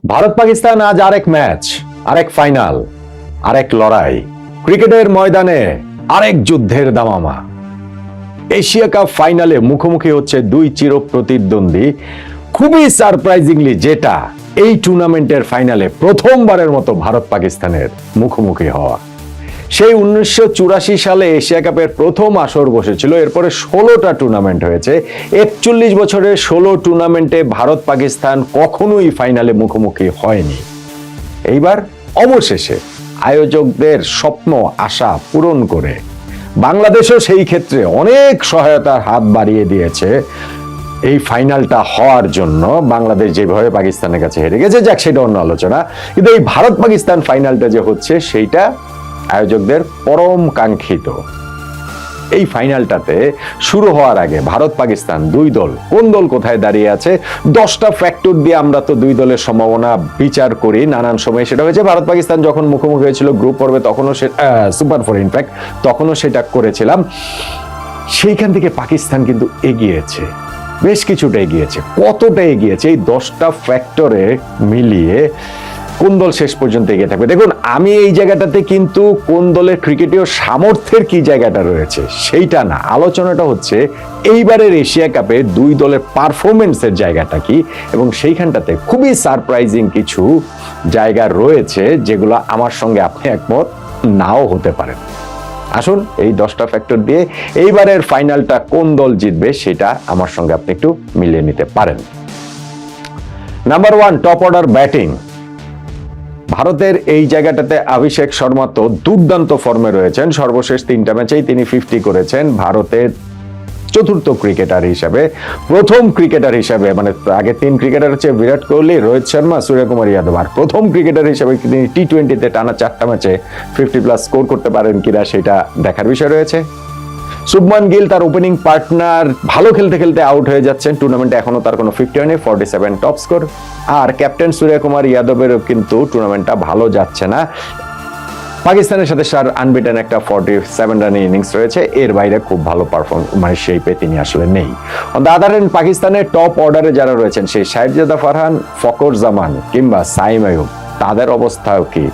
ভারত পাকিস্তান আজ আরেক ম্যাচ, আরেক ফাইনাল, আরেক লড়াই, ক্রিকেটের ময়দানে আরেক যুদ্ধের দামামা। এশিয়া কাপ ফাইনালে মুখোমুখি হচ্ছে দুই চির প্রতিদ্বন্দ্বী। খুবই সারপ্রাইজিংলি যেটা এই টুর্নামেন্টের ফাইনালে প্রথমবারের মতো ভারত পাকিস্তানের মুখোমুখি হওয়া। সেই 1984 সালে এশিয়া কাপের প্রথম আসর বসেছিল, এরপরে 16টা টুর্নামেন্ট হয়েছে। 41 বছরের 16 টুর্নামেন্টে ভারত পাকিস্তান কখনোই ফাইনালে মুখোমুখি হয়নি। এইবার অবশেষে আয়োজকদের স্বপ্ন আশা পূরণ করে বাংলাদেশও সেই ক্ষেত্রে অনেক সহায়তার হাত বাড়িয়ে দিয়েছে এই ফাইনালটা হওয়ার জন্য। বাংলাদেশ যেভাবে পাকিস্তানের কাছে হেরে গেছে, যাক সেটা অন্য আলোচনা, কিন্তু এই ভারত পাকিস্তান ফাইনালটা যে হচ্ছে সেইটা আয়োজকদের পরম কাঙ্ক্ষিত। এই ফাইনালটাতে শুরু হওয়ার আগে ভারত পাকিস্তান দুই দল, কোন দল কোথায় দাঁড়িয়ে আছে, 10টা ফ্যাক্টর দিয়ে আমরা তো দুই দলের সম্ভাবনা বিচার করি নানান সময়। সেটা হয়েছে ভারত পাকিস্তান যখন মুখোমুখি হয়েছিল গ্রুপ পর্বে, তখনও সুপার ফোর ইনফ্যাক্ট, তখনও সেটা করেছিলাম। সেইখান থেকে পাকিস্তান কিন্তু এগিয়েছে, বেশ কিছুটা এগিয়েছে। কতটা এগিয়েছে এই 10টা ফ্যাক্টরে মিলিয়ে কোন দল শেষ পর্যন্ত এগিয়ে থাকবে। দেখুন, আমি এই জায়গাটাতে কিন্তু কোন দলের ক্রিকেটীয় সামর্থ্যের কি জায়গাটা রয়েছে সেইটা না, আলোচনাটা হচ্ছে এইবারের এশিয়া কাপে দুই দলের পারফরমেন্সের জায়গাটা কি, এবং সেইখানটাতে খুবই সারপ্রাইজিং কিছু জায়গা রয়েছে যেগুলো আমার সঙ্গে আপনি একমত নাও হতে পারেন। আসুন এই 10টা ফ্যাক্টর দিয়ে এইবারের ফাইনালটা কোন দল জিতবে সেটা আমার সঙ্গে আপনি একটু মিলিয়ে নিতে পারেন। Number 1, top order batting. ভারতের এই জায়গাটাতে অভিষেক শর্মা তো দুর্দান্ত ফর্মে রয়েছেন, সর্বশেষ 3টা ম্যাচেই তিনি 50 করেছেন। ভারতের চতুর্থ ক্রিকেটার হিসাবে, প্রথম ক্রিকেটার হিসাবে, মানে আগে 3 ক্রিকেটার হচ্ছে বিরাট কোহলি, রোহিত শর্মা, সূর্যকুমার যাদব, আর প্রথম ক্রিকেটার হিসাবে তিনি টি-20তে টানা 4টা ম্যাচে 50+ স্কোর করতে পারেন কিনা সেটা দেখার বিষয় রয়েছে। শুভমান গিল তার ওপেনিং পার্টনার ভালো খেলতে খেলতে আউট হয়ে যাচ্ছেন, টুর্নামেন্টে এখনো তার কোনো 50 হয়নি, 47 টপ স্কোর। আর ক্যাপ্টেন সূর্যকুমার যাদবেরও কিন্তু টুর্নামেন্টটা ভালো যাচ্ছে না। পাকিস্তানের সাথে সার আনবিটেন একটা 47 রানের ইনিংস রয়েছে, এর বাইরে খুব ভালো পারফর্ম মানে শেপে তিনি আসলে নেই। অন দ্য আদার হ্যান্ড পাকিস্তানের টপ অর্ডারে যারা রয়েছেন, সেই শাহিদজাদা ফারহান, ফকর জামান কিংবা সাইম আইয়ুব, তাদের অবস্থাও কি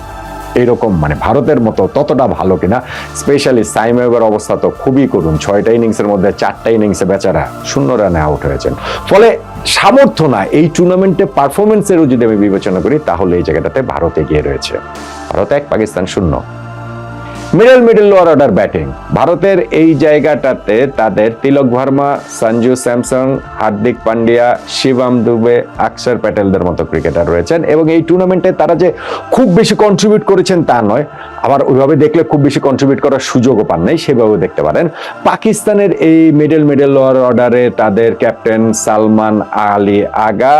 এইরকম মানে ভারতের মতো ততটা ভালো কিনা? স্পেশালি সাইম আইয়ুবের অবস্থা তো খুবই করুণ, 6টা ইনিংসের মধ্যে 4টা ইনিংসে বেচারা 0 রানে আউট হয়েছেন। ফলে সামর্থ্য না, এই টুর্নামেন্টে পারফরমেন্সেরও যদি আমি বিবেচনা করি তাহলে এই জায়গাটাতে ভারত এগিয়ে রয়েছে। Bharat 1, Pakistan 0। Middle lower order batting. ভারতের এই জায়গাটাতে তাদের তিলক ভার্মা, সঞ্জু স্যামসং, হার্দিক পান্ডিয়া, শিবম দুবে, অক্ষর প্যাটেলদের মতো ক্রিকেটার রয়েছেন, এবং এই টুর্নামেন্টে তারা যে খুব বেশি কন্ট্রিবিউট করেছেন তা নয়, আবার ওইভাবে দেখলে খুব বেশি কন্ট্রিবিউট করার সুযোগও পান নাই, সেভাবেও দেখতে পারেন। পাকিস্তানের এই মিডল লোয়ার অর্ডারে তাদের ক্যাপ্টেন সালমান আলী আগা,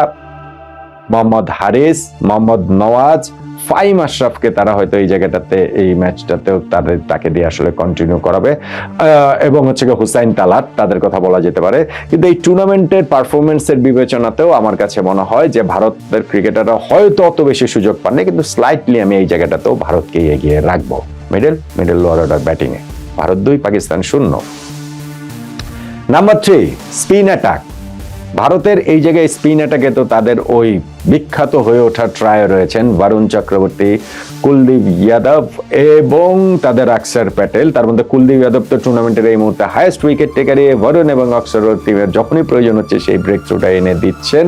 মোহাম্মদ হারিস, মোহাম্মদ নওয়াজ, ফাইম আশরাফকে তারা হয়তো এই জায়গাটাতে এই ম্যাচটাতেও তাকে দিয়ে আসলে কন্টিনিউ করাবে, এবং হচ্ছে হুসাইন তালাত, তাদের কথা বলা যেতে পারে। কিন্তু এই টুর্নামেন্টের পারফরমেন্সের বিবেচনাতেও আমার কাছে মনে হয় যে ভারতের ক্রিকেটাররা হয়তো অত বেশি সুযোগ পাননি, কিন্তু স্লাইটলি আমি এই জায়গাটাতেও ভারতকেই এগিয়ে রাখবো। মিডল লোয়ার অর্ডার ব্যাটিং এ Bharat 2, Pakistan 0। Number 3, spin attack. ভারতের এই জায়গায় স্পিন অ্যাটাকে তো তাদের ওই বিখ্যাত হয়ে ওঠা ট্রায় রয়েছেন বরুণ চক্রবর্তী, কুলদীপ যাদব এবং তাদের অক্ষর প্যাটেল। তার মধ্যে কুলদীপ যাদব তো টুর্নামেন্টের এই মুহূর্তে হাইয়েস্ট উইকেট টেকারে, বরুণ এবং অক্ষর টিমের যখনই প্রয়োজন হচ্ছে সেই ব্রেক থ্রুটা এনে দিচ্ছেন।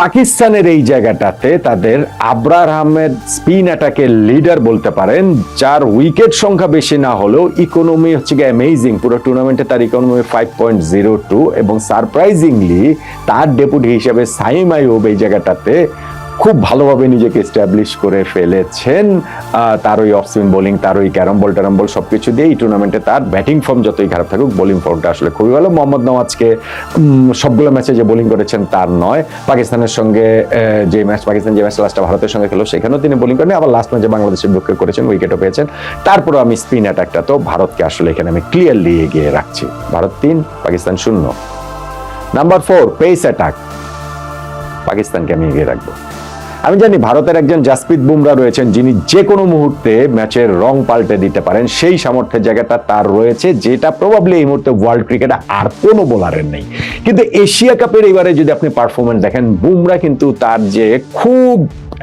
পাকিস্তানের এই জায়গাটাতে তাদের আবরার আহমেদ স্পিন অ্যাটাকের লিডার বলতে পারেন, যার উইকেট সংখ্যা বেশি না হলেও ইকোনমি হচ্ছে গিয়ে অ্যামেজিং। পুরো টুর্নামেন্টে তার ইকোনমি 5.02, এবং সারপ্রাইজিংলি তার ডেপুটি হিসেবে সাইম আইয়ুব এই জায়গাটাতে খুব ভালোভাবে নিজেকে এস্টাবলিশ করে ফেলেছেন। তার ওই অফ স্পিন বোলিং, তার ওই ক্যারম বল ট্যারম বল সবকিছু দিয়ে এই টুর্নামেন্টে তার ব্যাটিং ফর্ম যতই খারাপ থাকুক, বোলিং ফর্মটা আসলে খুবই ভালো। মোহাম্মদ নওয়াজকে সবগুলো ম্যাচে যে বোলিং করেছেন তার নয়, পাকিস্তানের সঙ্গে পাকিস্তান যে ম্যাচটা লাস্টে ভারতের সঙ্গে খেলো সেখানেও তিনি বোলিং করেন, আবার লাস্ট ম্যাচে বাংলাদেশের বিপক্ষে করেছেন, উইকেটও পেয়েছেন। তারপরে আমি স্পিন অ্যাটাকটা তো ভারতকে আসলে এখানে আমি ক্লিয়ারলি এগিয়ে রাখছি। Bharat 3, Pakistan 0। Number 4, pace attack. পাকিস্তানকে আমি এগিয়ে রাখবো। আমি জানি ভারতের একজন জাসপ্রীত বুমরা রয়েছেন, যিনি যে কোনো মুহূর্তে ম্যাচের রং পাল্টে দিতে পারেন, সেই সামর্থ্যের জায়গাটা তার রয়েছে, যেটা প্রবাবলি এই মুহূর্তে ওয়ার্ল্ড ক্রিকেটে আর কোনো বোলারের নেই। কিন্তু এশিয়া কাপের এবারে যদি আপনি পারফরমেন্স দেখেন, বুমরা কিন্তু তার যে খুব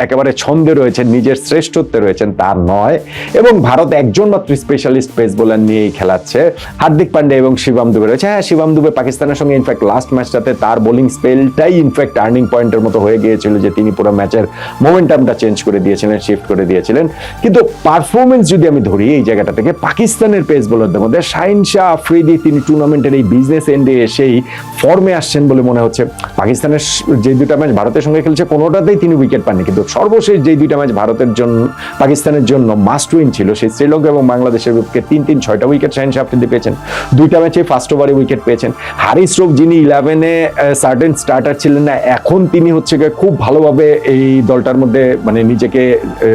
একেবারে ছন্দে রয়েছেন, নিজের শ্রেষ্ঠত্বে রয়েছেন তা নয়, এবং ভারত একজন মাত্র স্পেশালিস্ট পেস বোলার নিয়েই খেলাচ্ছে। হার্দিক পান্ডে এবং শিবম দুবে রয়েছে। হ্যাঁ, শিবম দুবে পাকিস্তানের সঙ্গে ইনফ্যাক্ট লাস্ট ম্যাচটাতে তার বোলিং স্পেলটাই ইনফ্যাক্ট টার্নিং পয়েন্টের মতো হয়ে গিয়েছিল, যে তিনি পুরো ম্যাচের মোমেন্টামটা চেঞ্জ করে দিয়েছিলেন, শিফট করে দিয়েছিলেন। কিন্তু পারফরমেন্স যদি আমি ধরি এই জায়গাটা থেকে, পাকিস্তানের পেস বোলারদের মধ্যে শাহিন শাহ আফ্রিদি, তিনি টুর্নামেন্টের এই বিজনেস এন্ডে এসেই ফর্মে আসছেন বলে মনে হচ্ছে। পাকিস্তানের যে দুটা ম্যাচ ভারতের সঙ্গে খেলছে কোনোটাতেই তিনি উইকেট পাননি, কিন্তু সর্বশেষ যে দুইটা ম্যাচ ভারতের জন্য পাকিস্তানের জন্য মাস্ট উইন ছিল, সেই শ্রীলঙ্কা এবং বাংলাদেশের বিপক্ষে 3-3 6টা উইকেট শাহিন শাহ আফ্রিদি পেয়েছেন। দুইটা ম্যাচে ফার্স্ট ওভারে উইকেট পেয়েছেন। হারিস রফ, যিনি 11-এ সার্টেন স্টার্টার ছিলেন না, এখন তিনি হচ্ছে খুব ভালোভাবে এই দলটার মধ্যে মানে নিজেকে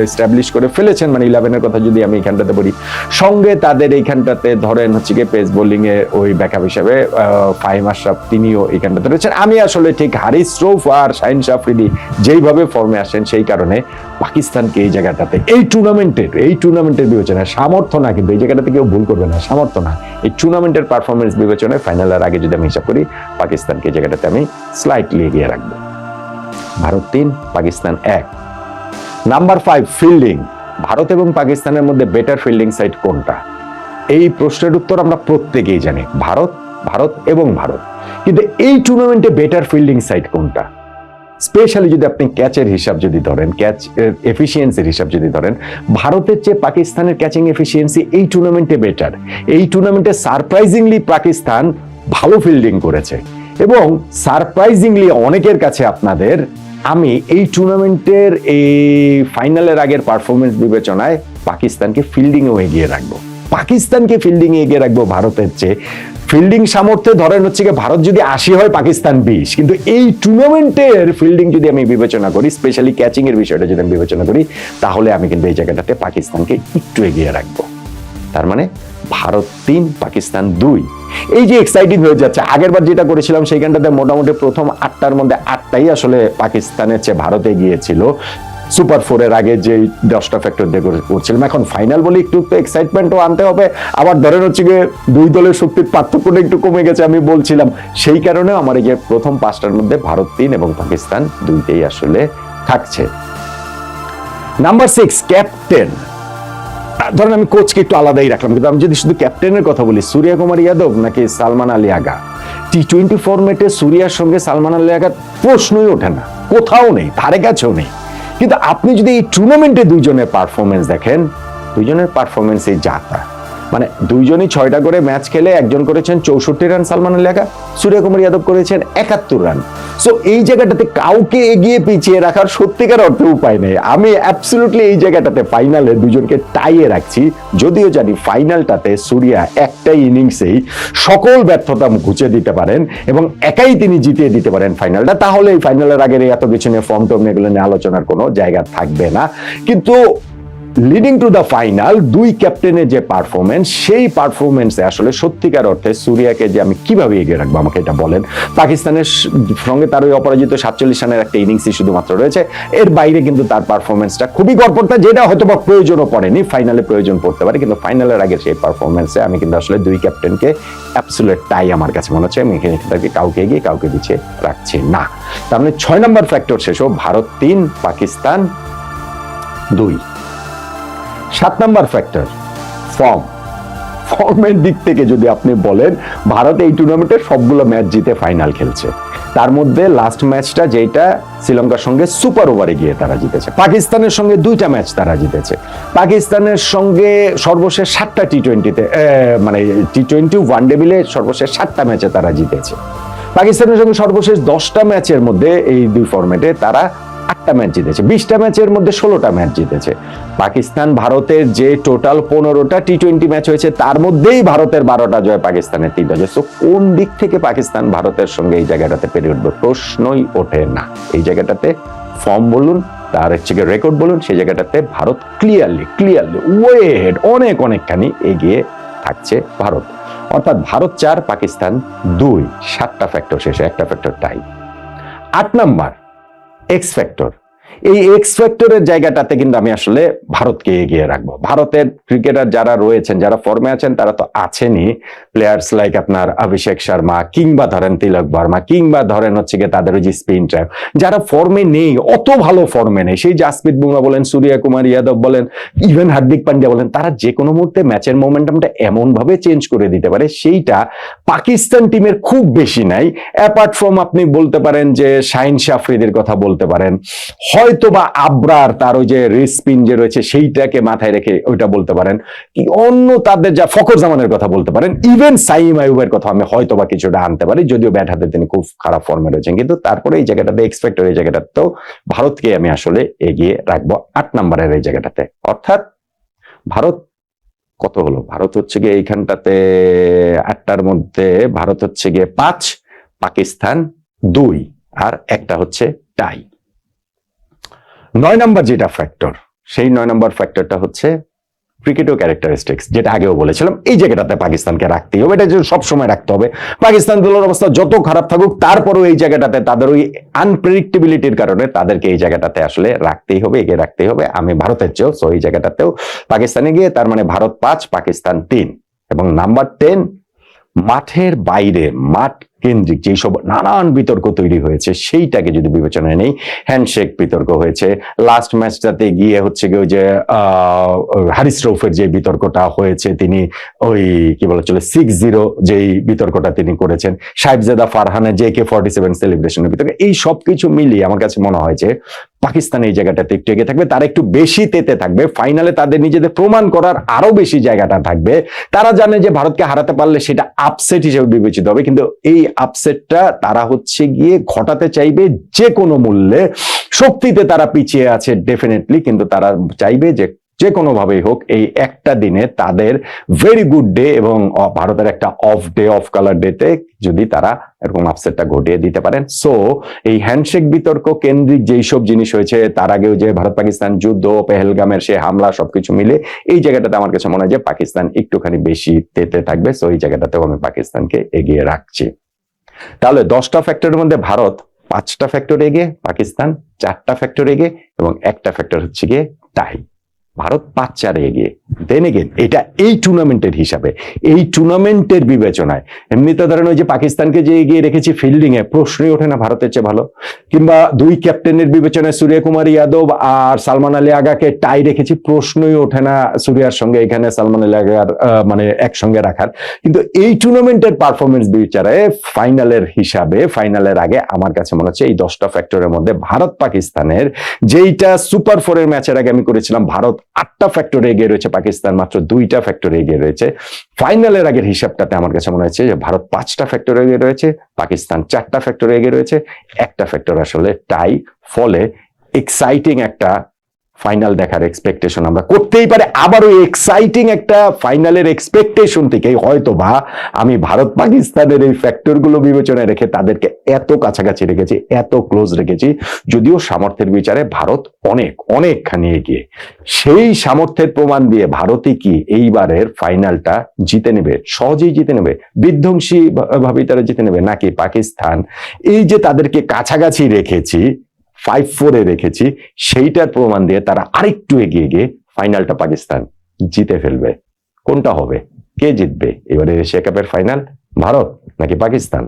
এস্টাবলিশ করে ফেলেছেন, মানে 11-এর কথা যদি আমি এখানটাতে বলি। সঙ্গে তাদের এইখানটাতে ধরেন হচ্ছে পেস বোলিং এ ওই ব্যাকআপ হিসাবে ফাহিম আশরাফ, তিনিও এইখানটাতে রয়েছেন। আমি আসলে ঠিক হারিস রফ আর শাহিন শাহ আফ্রিদি যেইভাবে ফর্মে আসেন, সেই কারণে পাকিস্তানকে এই জায়গাটাতে এই টুর্নামেন্টের বিবেচনায়, সামর্থ্য না, কিন্তু এই জায়গাটাতে কেউ ভুল করবে না, সামর্থ্য না, এই টুর্নামেন্টের পারফরমেন্স বিবেচনায় ফাইনালের আগে যদি আমি হিসাব করি, পাকিস্তানকে এই জায়গাটাতে আমি স্লাইটলি এগিয়ে রাখবো। ভারত 3, পাকিস্তান 1। Number 5, fielding. ভারত এবং পাকিস্তানের মধ্যে বেটার ফিল্ডিং সাইড কোনটা? এই প্রশ্নের উত্তর আমরা প্রত্যেকেই জানি, ভারত, ভারত এবং ভারত। কিন্তু এই টুর্নামেন্টে বেটার ফিল্ডিং সাইড কোনটা? স্পেশালি যদি আপনি ক্যাচের হিসাব যদি ধরেন, ক্যাচ এফিসিয়েন্সির হিসাব যদি ধরেন, ভারতের চেয়ে পাকিস্তানের ক্যাচিং এফিসিয়েন্সি এই টুর্নামেন্টে বেটার। এই টুর্নামেন্টে সারপ্রাইজিংলি পাকিস্তান ভালো ফিল্ডিং করেছে, এবং সারপ্রাইজিংলি অনেকের কাছে আপনাদের আমি এই টুর্নামেন্টের এই ফাইনালের আগের পারফরমেন্স বিবেচনায় পাকিস্তানকে ফিল্ডিংও এগিয়ে রাখবো, ভারতের চেয়ে। ফিল্ডিং সামর্থ্যে ধরেন হচ্ছে ভারত যদি 80 হয়, পাকিস্তান 20, কিন্তু এই টুর্নামেন্টের ফিল্ডিং যদি আমি বিবেচনা করি, স্পেশালি ক্যাচিং এর বিষয়টা যদি আমি বিবেচনা করি, তাহলে আমি কিন্তু এই জায়গাটাতে পাকিস্তানকে একটু এগিয়ে রাখবো। তার মানে ভারত 3, পাকিস্তান 2। এই যে এক্সাইটিং হয়ে যাচ্ছে, আগেরবার যেটা করেছিলাম সেইখানটাতে মোটামুটি প্রথম 8টার মধ্যে 8টাই আসলে পাকিস্তানের চেয়ে ভারতে গিয়েছিল, সুপার 4-এর আগে যে 10টা ফ্যাক্টর দিয়ে করছিলাম। এখন ফাইনাল বলে একটু এক্সাইটমেন্টও আনতে হবে, আবার ধরেন হচ্ছে দুই দলের শক্তির পার্থক্যটা একটু কমে গেছে আমি বলছিলাম, সেই কারণে আমার এই যে প্রথম 5টার মধ্যে ভারত 3 এবং পাকিস্তান 2টেই আসলে থাকছে। Number 6, captain. ধরেন আমি কোচকে একটু আলাদাই রাখলাম, কিন্তু আমি যদি শুধু ক্যাপ্টেনের কথা বলি, সূর্য কুমার যাদব নাকি সালমান আলী আগা? টি20 ফরম্যাটে সূর্যার সঙ্গে সালমান আলী আগার প্রশ্নই ওঠে না, কোথাও নেই, ধারে কাছেও নেই। কিন্তু আপনি যদি এই টুর্নামেন্টে দুইজনের পারফরমেন্স দেখেন, দুইজনের পারফরমেন্স এই যাতা, মানে দুইজনই 6টা করে ম্যাচ খেলে, একজন করেছেন 64 রান সালমান আলী আগা, সূর্য কুমার যাদব করেছেন 71 রান। সো এই জায়গাটাতে কাউকে এগিয়ে পিছিয়ে রাখার সত্যিকার অর্থে উপায় নেই। আমি অ্যাবসলিউটলি এই জায়গাটাতে ফাইনালে দুজনকে টাইয়ে রাখছি, যদিও জানি ফাইনালটাতে সূর্য একটাই ইনিংসেই সকল ব্যর্থতা ঘুচে দিতে পারেন এবং একাই তিনি জিতিয়ে দিতে পারেন ফাইনালটা। তাহলে এই ফাইনালের আগের এত কিছু নিয়ে ফর্ম টর্ম এগুলো নিয়ে আলোচনার কোনো জায়গা থাকবে না। কিন্তু লিডিং টু দ্য ফাইনাল, দুই ক্যাপ্টেনের যে পারফরমেন্স, সেই পারফরমেন্সে আসলে সত্যিকার অর্থে সূর্যকে যে আমি কিভাবে এগিয়ে রাখবো, আমাকে এটা বলেন। পাকিস্তানের সঙ্গে তার ওই অপরাজিত 47 রানের একটা ইনিংসই শুধুমাত্র রয়েছে, এর বাইরে কিন্তু তার পারফরমেন্সটা খুবই গড়পড়তা, যেটা হয়তো বা প্রয়োজনও পড়েনি, ফাইনালে প্রয়োজন পড়তে পারে, কিন্তু ফাইনালের আগে সেই পারফরমেন্সে আমি কিন্তু আসলে দুই ক্যাপ্টেনকে অ্যাবসলিউট টাই আমার কাছে মনে হচ্ছে। আমি এখানে কাউকে এগিয়ে কাউকে পিছিয়ে রাখছি না। তার মানে 6 নম্বর ফ্যাক্টর শেষ, ভারত 3, পাকিস্তান 2। 7 নম্বর ফ্যাক্টর, ফর্মের দিক থেকে যদি আপনি বলেন, ভারত এই টুর্নামেন্টে সবগুলো ম্যাচ জিতে ফাইনাল খেলছে। তার মধ্যে লাস্ট ম্যাচটা যেটা শ্রীলঙ্কার সঙ্গে সুপার ওভারে গিয়ে তারা জিতেছে, পাকিস্তানের সঙ্গে 2টা ম্যাচ তারা জিতেছে, পাকিস্তানের সঙ্গে সর্বশেষ 7টা টি20তে মানে টি20 ওয়ানডে মিলে সর্বশেষ 7টা ম্যাচে তারা জিতেছে। পাকিস্তানের সঙ্গে সর্বশেষ 10টা ম্যাচের মধ্যে এই দুই ফরম্যাটে তারা 8টা ম্যাচ জিতেছে, 20টা ম্যাচের মধ্যে 16টা ম্যাচ জিতেছে। পাকিস্তান ভারতের যে টোটাল 15টা টি20 ম্যাচ হয়েছে, তার মধ্যেই ভারতের 12টা জয়, পাকিস্তানের 3টা জয়। সো কোন দিক থেকে পাকিস্তান ভারতের সঙ্গে এই জায়গাটাতে পেরে উঠবে, প্রশ্নই ওঠে না। এই জায়গাটাতে ফর্ম বলুন, তার হচ্ছে রেকর্ড বলুন, সেই জায়গাটাতে ভারত ক্লিয়ারলি ওয়ে হেড, অনেকখানি এগিয়ে থাকছে ভারত। অর্থাৎ ভারত 4, পাকিস্তান 2, 7টা ফ্যাক্টর শেষে, একটা ফ্যাক্টর টাই। 8 নাম্বার, এক্স ফ্যাক্টর। এই এক্স ফ্যাক্টরের জায়গাটাতে কিন্তু আমি আসলে ভারতকে এগিয়ে রাখবো। ভারতের ক্রিকেটার যারা রয়েছেন, যারা ফর্মে আছেন, তারা তো আছেনই, প্লেয়ার্স লাইক আপনার অভিষেক শর্মা, কিংবা ধরেন তিলক বর্মা, কিংবা ধরেন হচ্ছে গিয়ে তাদের ওই যে স্পিন ট্র্যাপ, যারা ফর্মে নেই, অত ভালো ফর্মে নেই, সেই জাসপ্রীত বুমরা বলেন, সূর্য কুমার যাদব বলেন, ইভেন হার্দিক পান্ডিয়া বলেন, তারা যে কোনো মুহূর্তে ম্যাচের মোমেন্টামটা এমন ভাবে চেঞ্জ করে দিতে পারে, সেইটা পাকিস্তান টিমের খুব বেশি নাই। অ্যাপার্ট ফ্রম আপনি বলতে পারেন যে শাহিন আফ্রিদির কথা বলতে পারেন, হয়তো বা আবরার তার ওই যে রিস্পিন যে রয়েছে সেইটাকে মাথায় রেখে ওইটা বলতে পারেন, কি অন্য তাদের যা ফখর জামানের কথা বলতে পারেন, ইভেন সাইম আইয়ুবের কথা আমি হয়তো বা কিছুটা আনতে পারি, যদিও ব্যাট হাতে তিনি খুব খারাপ ফর্মে রয়েছেন, কিন্তু তারপরে এই জায়গাটাতে এক্সপেক্টেড, এই জায়গাটাতেও ভারতকে আমি আসলে এগিয়ে রাখবো 8 নম্বরের এই জায়গাটাতে। অর্থাৎ ভারত কত হলো, ভারত হচ্ছে গিয়ে এইখানটাতে 8টার মধ্যে ভারত হচ্ছে গিয়ে 5, পাকিস্তান 2, আর একটা হচ্ছে টাই। 9 নম্বর যেটা ফ্যাক্টর, সেই 9 নম্বর ফ্যাক্টরটা হচ্ছে ক্রিকেট ও ক্যারেক্টারিস্টিক্স, যেটা আগেও বলেছিলাম, এই জায়গাটাতে পাকিস্তানকে রাখতেই হবে, এটা সবসময় রাখতে হবে। পাকিস্তান দলের অবস্থা যত খারাপ থাকুক, তারপরেও এই জায়গাটাতে তাদের ওই আনপ্রেডিক্টেবিলিটির কারণে তাদেরকে এই জায়গাটাতে আসলে রাখতেই হবে, এগিয়ে রাখতেই হবে। আমি ভারতের চেয়েও, সো এই জায়গাটাতেও পাকিস্তানে গিয়ে, তার মানে ভারত 5, পাকিস্তান 3। এবং নাম্বার 10, মাঠের বাইরে, মাঠ কেন্দ্রিক যেসব নানান বিতর্ক তৈরি হয়েছে, সেইটাকে যদি বিবেচনায় নেই, হ্যান্ডশেক বিতর্ক হয়েছে, লাস্ট ম্যাচটাতে গিয়ে হচ্ছে গিয়ে ওই যে হারিস রৌফের যে বিতর্কটা হয়েছে, তিনি ওই কি বলা চলে 6-0 যেই বিতর্কটা তিনি করেছেন, সাহেবজাদা ফারহানের JK47 সেলিব্রেশনের বিতর্ক, এই সবকিছু মিলিয়ে আমার কাছে মনে হয় যে পাকিস্তান এই জায়গাটাতে একটু এগিয়ে থাকবে, তারা একটু বেশি তেতে থাকবে, ফাইনালে তাদের নিজেদের প্রমাণ করার আরো বেশি জায়গাটা থাকবে। তারা জানে যে ভারতকে হারাতে পারলে সেটা আপসেট হিসেবে বিবেচিত হবে, কিন্তু এই আপসেটটা তারা হচ্ছে গিয়ে ঘটাতে চাইবে যে কোনো মূল্যে। শক্তিতে তারা পিছিয়ে আছে ডেফিনেটলি, কিন্তু তারা চাইবে যে কোনো ভাবেই হোক এই একটা দিনে তাদের ভেরি গুড ডে এবং ভারতের একটা অফ ডে, অফ কালার ডেতে যদি তারা এরকম আপসেটটা ঘটিয়ে দিতে পারেন। সো এই হ্যান্ডশেক বিতর্ক কেন্দ্রিক যেই সব জিনিস হয়েছে, তার আগেও যে ভারত পাকিস্তান যুদ্ধ, পেহেলগামের সে হামলা, সবকিছু মিলে এই জায়গাটাতে আমার কাছে মনে হয় যে পাকিস্তান একটুখানি বেশি তেতে থাকবে। সো এই জায়গাটাতেও আমি পাকিস্তানকে এগিয়ে রাখছি। তাহলে 10টা ফ্যাক্টরের মধ্যে ভারত 5টা ফ্যাক্টর এগিয়ে, পাকিস্তান 4টা ফ্যাক্টর এগিয়ে, এবং একটা ফ্যাক্টর হচ্ছে গিয়ে টাই। ভারত 5-4 এগিয়ে। দেন এগেন এটা এই টুর্নামেন্টের হিসাবে, এই টুর্নামেন্টের বিবেচনায়। এমনিতে ধরেন ওই যে পাকিস্তানকে যে এগিয়ে রেখেছি ফিল্ডিং এ, প্রশ্নই ওঠে না ভারতের চেয়ে ভালো, কিংবা 2 ক্যাপ্টেনের বিবেচনায় সূর্য কুমার যাদব আর সালমান আলী আগাকে টাই রেখেছি, প্রশ্নই ওঠে না সূর্যার সঙ্গে এখানে সালমান আলী আগার মানে একসঙ্গে রাখার। কিন্তু এই টুর্নামেন্টের পারফরমেন্স বিচারে ফাইনালের হিসাবে, ফাইনালের আগে আমার কাছে মনে হচ্ছে এই 10টা ফ্যাক্টরের মধ্যে ভারত পাকিস্তানের, যেইটা সুপার 4-এর ম্যাচের আগে আমি করেছিলাম, ভারত 8টা ফ্যাক্টরে এগিয়ে রয়েছে, পাকিস্তান মাত্র 2টা ফ্যাক্টরে এগিয়ে রয়েছে। ফাইনালের আগের হিসাবটাতে আমার কাছে মনে হচ্ছে যে ভারত 5টা ফ্যাক্টরে এগিয়ে রয়েছে, পাকিস্তান 4টা ফ্যাক্টরে এগিয়ে রয়েছে, একটা ফ্যাক্টর আসলে টাই। ফলে এক্সাইটিং একটা ফাইনাল দেখার এক্সপেকটেশন আমরা করতেই পারে। আবার ওই এক্সাইটিং একটা ফাইনালের এক্সপেকটেশন থেকে হয়তো বা আমি ভারত পাকিস্তানের এই ফ্যাক্টরগুলো বিবেচনায় রেখে তাদেরকে এত কাছাকাছি রেখেছি, এত ক্লোজ রেখেছি, যদিও সামর্থ্যের বিচারে ভারত অনেকখানি এগিয়ে। সেই সামর্থ্যের প্রমাণ দিয়ে ভারতই কি এইবারের ফাইনালটা জিতে নেবে, সহজেই জিতে নেবে, বিধ্বংসী ভাবে তারা জিতে নেবে, নাকি পাকিস্তান এই যে তাদেরকে কাছাকাছি রেখেছি, 5-4-এ রেখেছি, সেইটার প্রমাণ দিয়ে তারা আরেকটু এগিয়ে গিয়ে ফাইনালটা পাকিস্তান জিতে ফেলবে? কোনটা হবে? কে জিতবে এবারে এশিয়া কাপের ফাইনাল, ভারত নাকি পাকিস্তান?